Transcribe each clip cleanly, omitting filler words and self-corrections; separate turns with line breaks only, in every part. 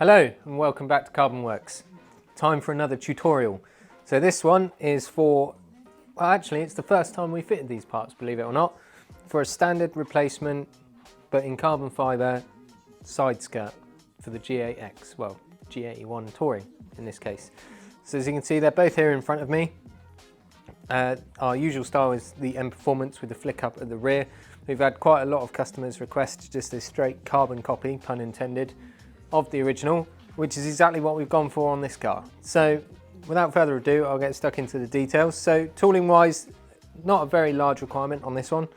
Hello and welcome back to Carbonwurks. Time for another tutorial. So this one is for, well actually it's the first time we fitted these parts, believe it or not, for a standard replacement but in carbon fibre side skirt for the G8X, well G81 Touring in this case. So as you can see they're both here in front of me. Our usual style is the M Performance with the flick up at the rear. We've had quite a lot of customers request just a straight carbon copy, pun intended, of the original, which is exactly what we've gone for on this car. So without further ado, I'll get stuck into the details. So tooling wise, not a very large requirement on this one.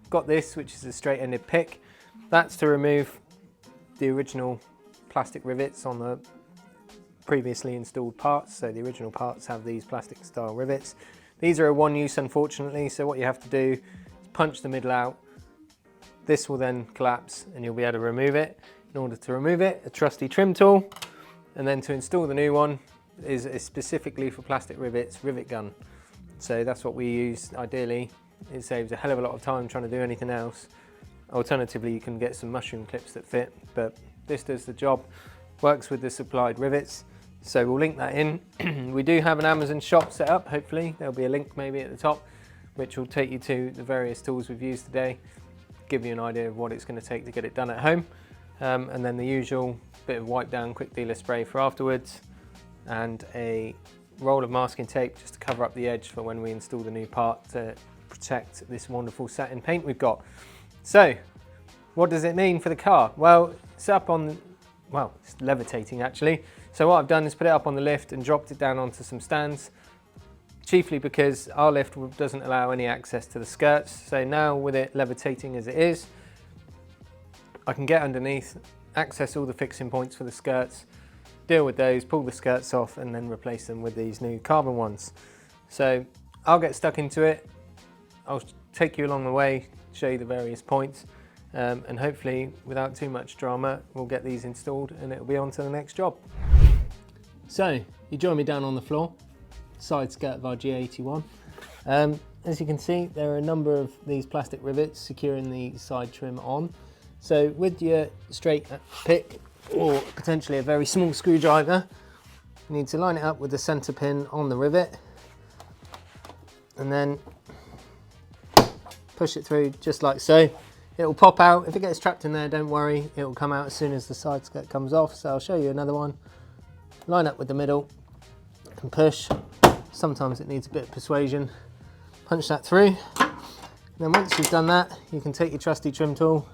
Got this, which is a straight ended pick. That's to remove the original plastic rivets on the previously installed parts. So the original parts have these plastic style rivets. These are a one use unfortunately, so what you have to do is punch the middle out. This will then collapse and you'll be able to remove it. In order to remove it, a trusty trim tool, and then to install the new one is specifically for plastic rivets, rivet gun. So that's what we use ideally. It saves a hell of a lot of time trying to do anything else. Alternatively, you can get some mushroom clips that fit, but this does the job, works with the supplied rivets. So we'll link that in. We do have an Amazon shop set up, hopefully. There'll be a link maybe at the top, which will take you to the various tools we've used today, give you an idea of what it's going to take to get it done at home. And then the usual bit of wipe down quick dealer spray for afterwards, and a roll of masking tape just to cover up the edge for when we install the new part to protect this wonderful satin paint we've got. So what does it mean for the car? Well, it's up on, well, it's levitating actually. So what I've done is put it up on the lift and dropped it down onto some stands, chiefly because our lift doesn't allow any access to the skirts. So now with it levitating as it is, I can get underneath, access all the fixing points for the skirts, deal with those, pull the skirts off and then replace them with these new carbon ones. So I'll get stuck into it. I'll take you along the way, show you the various points, and hopefully without too much drama, we'll get these installed and it'll be on to the next job. So you join me down on the floor, side skirt of our G81. As you can see, there are a number of these plastic rivets securing the side trim on. So with your straight pick or potentially a very small screwdriver, you need to line it up with the center pin on the rivet and then push it through just like so. It will pop out. If it gets trapped in there, don't worry, it will come out as soon as the side skirt comes off. So I'll show you another one. Line up with the middle and push. Sometimes it needs a bit of persuasion. Punch that through. And then once you've done that, you can take your trusty trim tool,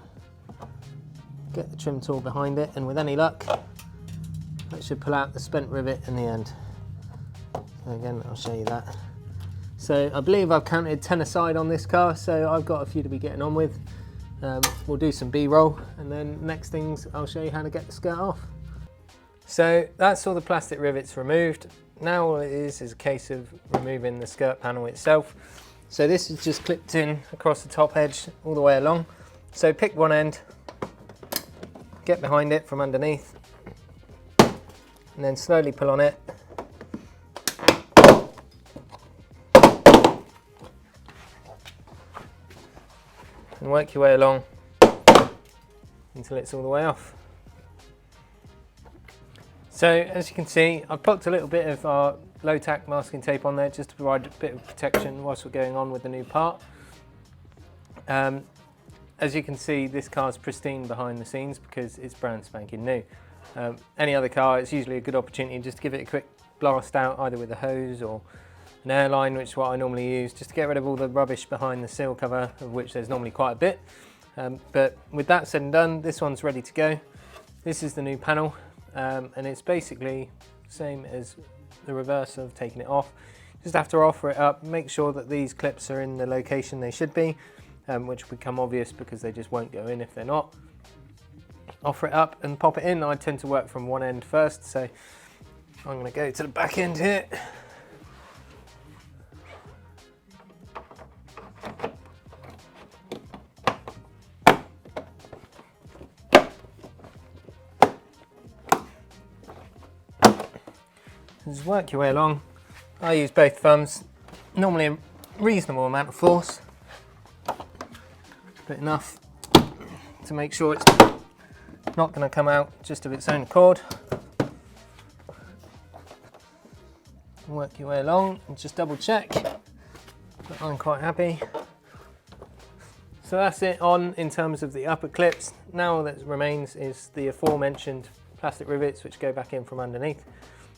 get the trim tool behind it, and with any luck that should pull out the spent rivet in the end. So again, I'll show you that. So I believe I've counted 10 aside on this car, so I've got a few to be getting on with. We'll do some B-roll and then next things I'll show you how to get the skirt off. So that's all the plastic rivets removed. Now all it is a case of removing the skirt panel itself. So this is just clipped in across the top edge all the way along. So pick one end, get behind it from underneath and then slowly pull on it. And work your way along until it's all the way off. So as you can see, I've popped a little bit of our low tack masking tape on there just to provide a bit of protection whilst we're going on with the new part. As you can see, this car's pristine behind the scenes because it's brand spanking new. Any other car, it's usually a good opportunity just to give it a quick blast out, either with a hose or an airline, which is what I normally use, just to get rid of all the rubbish behind the seal cover, of which there's normally quite a bit. But with that said and done, this one's ready to go. This is the new panel, and it's basically the same as the reverse of taking it off. Just have to offer it up, make sure that these clips are in the location they should be, which will become obvious because they just won't go in if they're not. Offer it up and pop it in. I tend to work from one end first, so I'm going to go to the back end here. Just work your way along. I use both thumbs, normally a reasonable amount of force, but enough to make sure it's not going to come out just of its own accord. work your way along and just double check, but I'm quite happy. So that's it on in terms of the upper clips. Now all that remains is the aforementioned plastic rivets which go back in from underneath.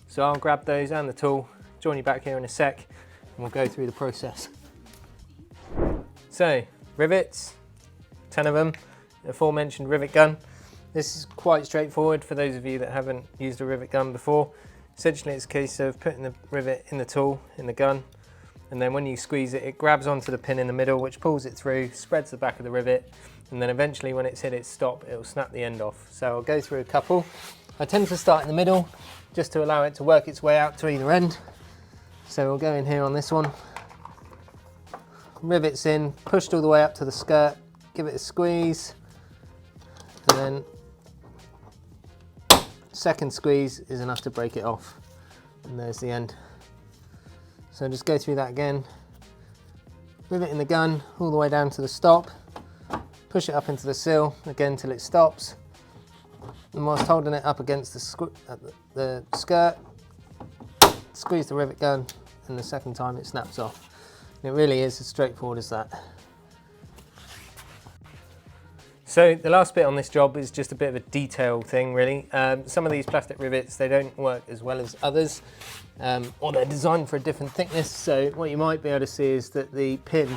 So I'll grab those and the tool, join you back here in a sec, and we'll go through the process. So rivets, 10 of them, the aforementioned rivet gun. This is quite straightforward for those of you that haven't used a rivet gun before. Essentially it's a case of putting the rivet in the tool, in the gun, and then when you squeeze it, it grabs onto the pin in the middle, which pulls it through, spreads the back of the rivet, and then eventually when it's hit its stop, it'll snap the end off. So I'll go through a couple. I tend to start in the middle, just to allow it to work its way out to either end. So we'll go in here on this one. Rivets in, pushed all the way up to the skirt, give it a squeeze, and then second squeeze is enough to break it off. And there's the end. So just go through that again. Rivet in the gun all the way down to the stop. Push it up into the sill again till it stops. And whilst holding it up against the skirt, squeeze the rivet gun, and the second time it snaps off. And it really is as straightforward as that. So the last bit on this job is just a bit of a detail thing really. Some of these plastic rivets, they don't work as well as others, or they're designed for a different thickness. So what you might be able to see is that the pin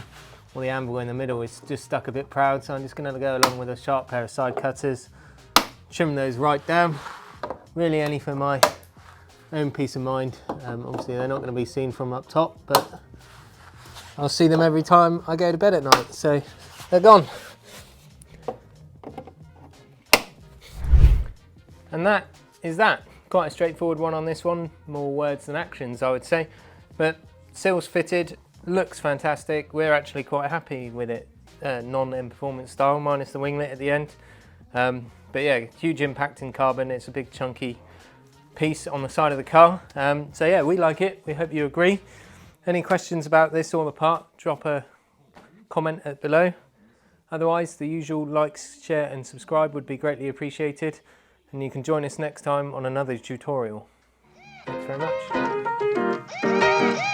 or the anvil in the middle is just stuck a bit proud. So I'm just going to go along with a sharp pair of side cutters, trim those right down, really only for my own peace of mind. Obviously they're not going to be seen from up top, but I'll see them every time I go to bed at night. So they're gone. And that is that. Quite a straightforward one on this one, more words than actions I would say. But sills fitted, looks fantastic. We're actually quite happy with it, non-M performance style, minus the winglet at the end. But yeah, huge impact in carbon. It's a big chunky piece on the side of the car. So yeah, we like it. We hope you agree. Any questions about this or the part, drop a comment below. Otherwise, the usual likes, share and subscribe would be greatly appreciated. And you can join us next time on another tutorial. Thanks very much.